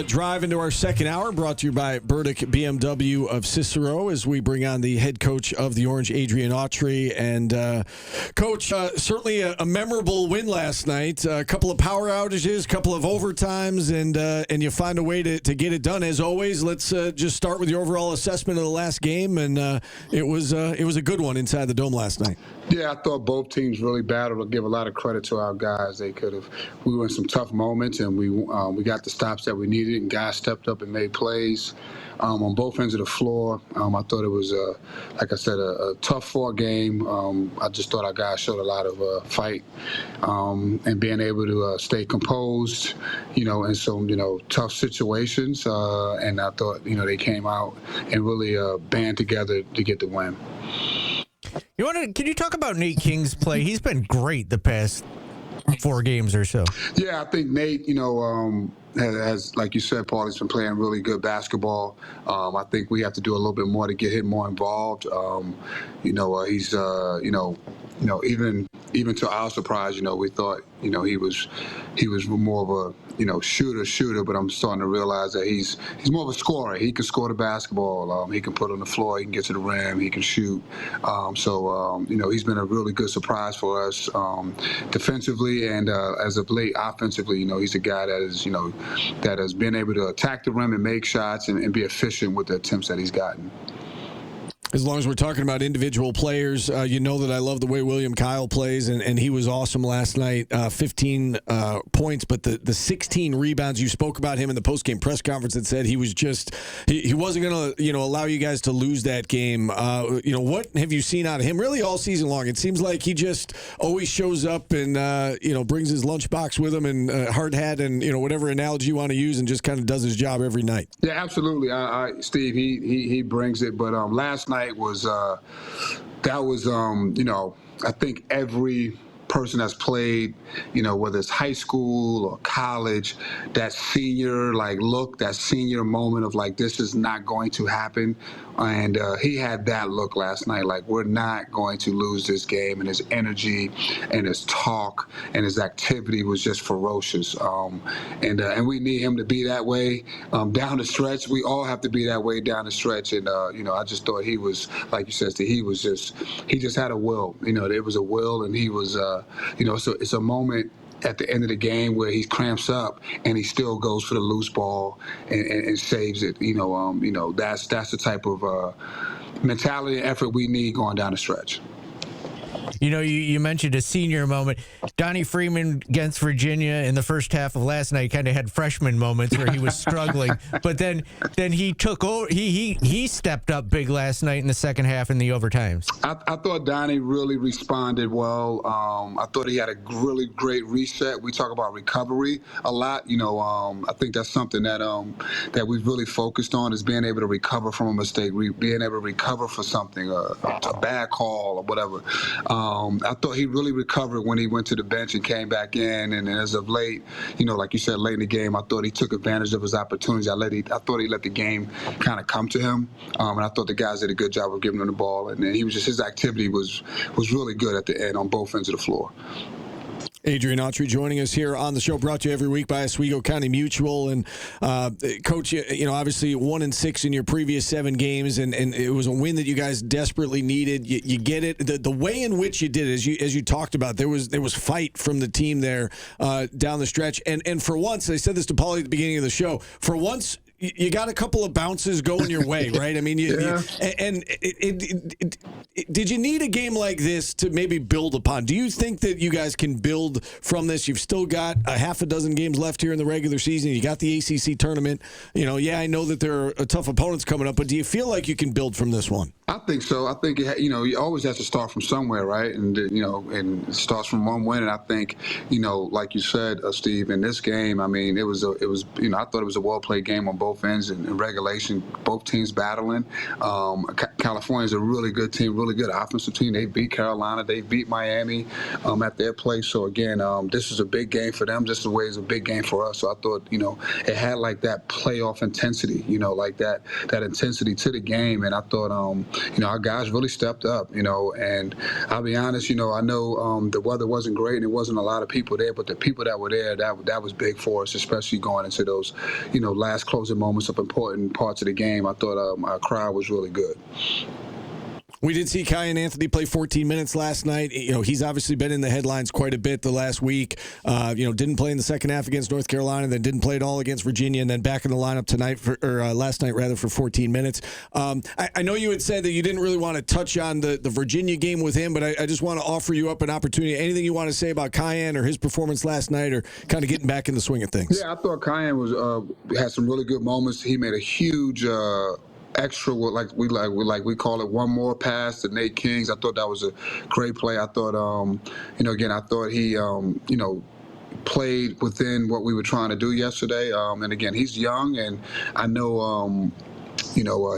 drive into our second hour, brought to you by Burdick BMW of Cicero, as we bring on the head coach of the Orange, Adrian Autry. And, Coach, certainly a memorable win last night. A couple of power outages, a couple of overtimes, and you find a way to get it done. As always, let's just start with your overall assessment of the last game. And it was a good one inside the Dome last night. Yeah, I thought both teams really battled. To give a lot of credit to our guys. We were in some tough moments, and we got the stops that we needed, and guys stepped up and made plays on both ends of the floor. I thought it was, like I said, a tough fought game. I just thought our guys showed a lot of fight and being able to stay composed, in some, tough situations. And I thought, they came out and really band together to get the win. Can you talk about Nate King's play? He's been great the past 4 games or so. Yeah, I think Nate, has, like you said, Paulie's been playing really good basketball. I think we have to do a little bit more to get him more involved. He's, even to our surprise, we thought, he was more of a, shooter, but I'm starting to realize that he's more of a scorer. He can score the basketball. He can put it on the floor. He can get to the rim. He can shoot. He's been a really good surprise for us defensively, and as of late, offensively, he's a guy that has been able to attack the rim and make shots and be efficient with the attempts that he's gotten. As long as we're talking about individual players, you know that I love the way William Kyle plays, and he was awesome last night. 15 points, but the 16 rebounds. You spoke about him in the postgame press conference that said he was just he wasn't going to allow you guys to lose that game. What have you seen out of him really all season long? It seems like he just always shows up and brings his lunchbox with him and hard hat and whatever analogy you want to use, and just kind of does his job every night. Yeah, absolutely. Steve, he brings it, but last night was I think every person that's played, whether it's high school or college, that senior that senior moment of this is not going to happen. And he had that look last night, we're not going to lose this game. And his energy and his talk and his activity was just ferocious. And we need him to be that way down the stretch. We all have to be that way down the stretch. And, I just thought he was, like you said, he just had a will. There was a will, and he was, so it's a moment at the end of the game where he cramps up and he still goes for the loose ball and saves it. That's the type of mentality and effort we need going down the stretch. You mentioned a senior moment. Donnie Freeman against Virginia in the first half of last night kind of had freshman moments where he was struggling, but then he took over. He stepped up big last night in the second half in the overtimes. I thought Donnie really responded well. I thought he had a really great reset. We talk about recovery a lot. I think that's something that we've really focused on, is being able to recover from a mistake, being able to recover for something, a bad call or whatever. I thought he really recovered when he went to the bench and came back in. And as of late, like you said, late in the game, I thought he took advantage of his opportunities. I thought he let the game kind of come to him. And I thought the guys did a good job of giving him the ball. And then his activity was really good at the end on both ends of the floor. Adrian Autry joining us here on the show, brought to you every week by Oswego County Mutual. And Coach, obviously 1-6 in your previous 7 games, and it was a win that you guys desperately needed. You get it. The way in which you did it, as you talked about, there was fight from the team there down the stretch. And for once, I said this to Paulie at the beginning of the show, for once, you got a couple of bounces going your way, right? I mean, did you need a game like this to maybe build upon? Do you think that you guys can build from this? You've still got a half a dozen games left here in the regular season. You got the ACC tournament. I know that there are tough opponents coming up, but do you feel like you can build from this one? I think so. I think you always have to start from somewhere, right? And and it starts from one win. And I think like you said, Steve, in this game, I mean, I thought it was a well played game on both both ends in regulation, both teams battling. California's a really good team, really good offensive team. They beat Carolina, they beat Miami at their place. So again, this is a big game for them, just the way it's a big game for us. So I thought, it had like that playoff intensity, like that intensity to the game. And I thought, our guys really stepped up, and I'll be honest, I know the weather wasn't great and there wasn't a lot of people there, but the people that were there, that was big for us, especially going into those, last closing moments of important parts of the game. I thought our crowd was really good. We did see Cayen Anthony play 14 minutes last night. He's obviously been in the headlines quite a bit the last week. Didn't play in the second half against North Carolina, then didn't play at all against Virginia, and then back in the lineup last night for 14 minutes. I know you had said that you didn't really want to touch on the Virginia game with him, but I just want to offer you up an opportunity. Anything you want to say about Cayen or his performance last night, or kind of getting back in the swing of things? Yeah, I thought Cayen had some really good moments. He made a huge extra, like we call it, one more pass to Nate Kings. I thought that was a great play. I thought, I thought he, played within what we were trying to do yesterday. And again, he's young, and I know,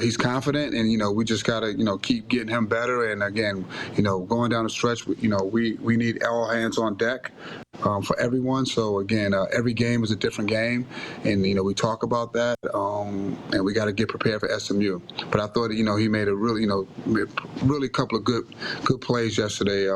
he's confident, and we just gotta keep getting him better. And again, going down the stretch, we need all hands on deck for everyone. So again, every game is a different game, and we talk about that, and we got to get prepared for SMU. But I thought he made a really couple of good plays yesterday.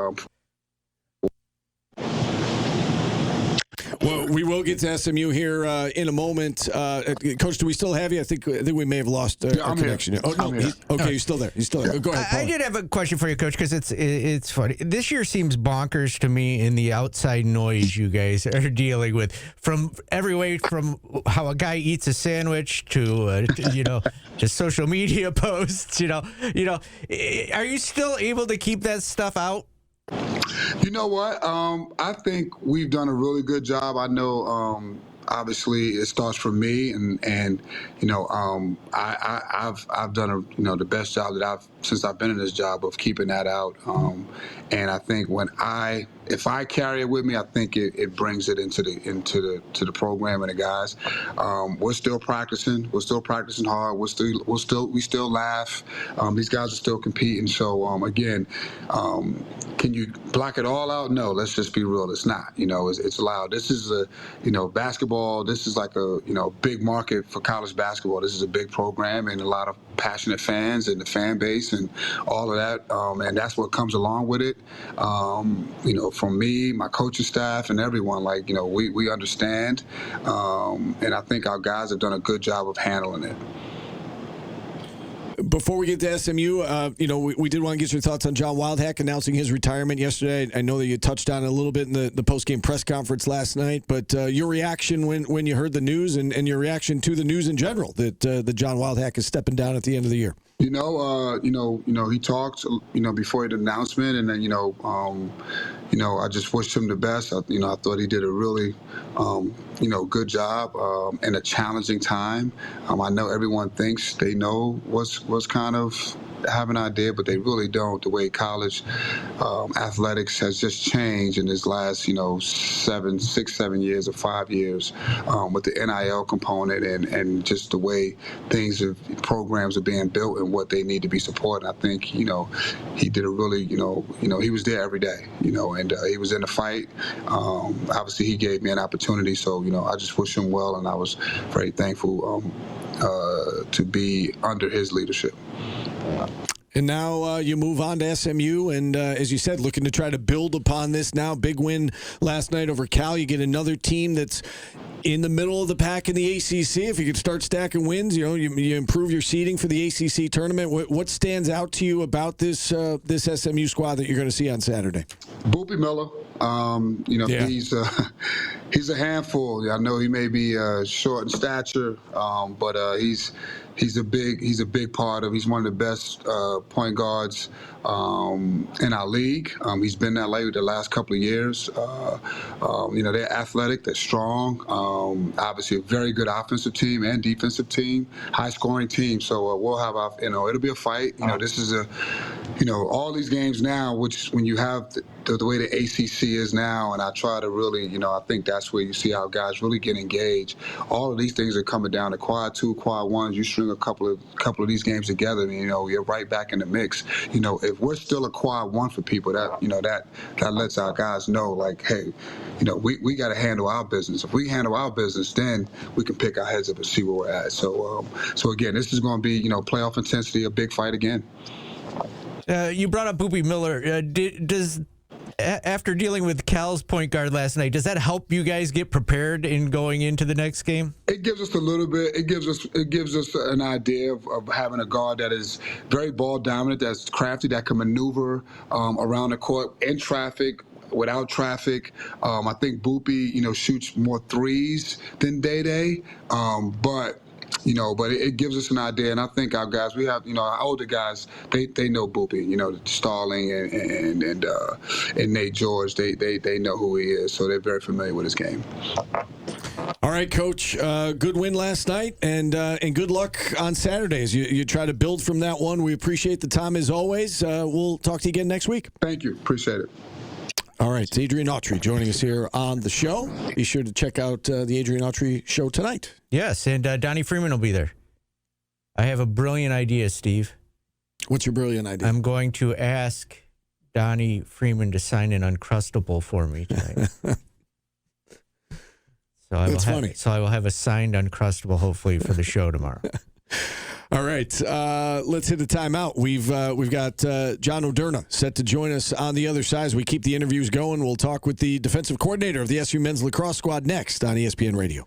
Well, we will get to SMU here in a moment. Coach, do we still have you? I think we may have lost our connection. Here. Oh, no. Okay, you're still there. Go ahead, Paulie. I did have a question for you, Coach, because it's funny. This year seems bonkers to me in the outside noise you guys are dealing with. From every way from how a guy eats a sandwich to just social media posts. Are you still able to keep that stuff out? You know what? I think we've done a really good job. I know, obviously, it starts from me, and I've done the best job that since I've been in this job of keeping that out. And I think if I carry it with me, I think it brings it into the program and the guys. We're still practicing. We're still practicing hard. We still laugh. These guys are still competing. So again, can you block it all out? No. Let's just be real. It's not. It's loud. This is basketball. This is like a big market for college basketball. This is a big program and a lot of passionate fans and the fan base and all of that. And that's what comes along with it. From me, my coaching staff, and everyone, we understand. And I think our guys have done a good job of handling it. Before we get to SMU, we did want to get your thoughts on John Wildhack announcing his retirement yesterday. I know that you touched on it a little bit in the post-game press conference last night, but your reaction when you heard the news and your reaction to the news in general that John Wildhack is stepping down at the end of the year. He talked, before the announcement, and then, I just wished him the best. I thought he did a really, good job in a challenging time. I know everyone thinks they know what's kind of have an idea, but they really don't. The way college athletics has just changed in this last, 7 years or 5 years with the NIL component and just the way programs are being built and what they need to be supported. I think, he did a really, he was there every day, and he was in the fight. Obviously, he gave me an opportunity, so, I just wish him well, and I was very thankful to be under his leadership. And now you move on to SMU, and as you said, looking to try to build upon this now. Big win last night over Cal. You get another team that's in the middle of the pack in the ACC. If you could start stacking wins, you improve your seeding for the ACC tournament. What stands out to you about this SMU squad that you're going to see on Saturday? Boopy Miller. He's a handful. I know he may be short in stature, but he's a big part of. He's one of the best point guards in our league. He's been that way the last couple of years. They're athletic, they're strong. Obviously, a very good offensive team and defensive team, high scoring team. So we'll have it'll be a fight. This is all these games now, which when you have the way the ACC is now, and I try to really, I think that's where you see how guys really get engaged. All of these things are coming down to quad 2, quad 1s. You string a couple of these games together, and you're right back in the mix. If we're still a quad 1 for people, that lets our guys know, like, hey, we got to handle our business. If we handle our business, then we can pick our heads up and see where we're at. So again, this is going to be, playoff intensity, a big fight again. You brought up Boopie Miller. After dealing with Cal's point guard last night, does that help you guys get prepared in going into the next game? It gives us a little bit. It gives us an idea of having a guard that is very ball dominant, that's crafty, that can maneuver around the court in traffic, without traffic. I think Boopie, shoots more threes than Day, but it gives us an idea, and I think our guys, we have, our older guys, they know Boopie, Starling and Nate George, they know who he is, so they're very familiar with his game. All right, Coach. Good win last night, and good luck on Saturdays. You try to build from that one. We appreciate the time as always. We'll talk to you again next week. Thank you. Appreciate it. All right, it's Adrian Autry joining us here on the show. Be sure to check out the Adrian Autry show tonight. Yes, and Donnie Freeman will be there. I have a brilliant idea, Steve. What's your brilliant idea? I'm going to ask Donnie Freeman to sign an Uncrustable for me tonight. That's funny. So I will have a signed Uncrustable, hopefully, for the show tomorrow. All right, let's hit a timeout. We've got John O'Derna set to join us on the other side as we keep the interviews going. We'll talk with the defensive coordinator of the SU men's lacrosse squad next on ESPN Radio.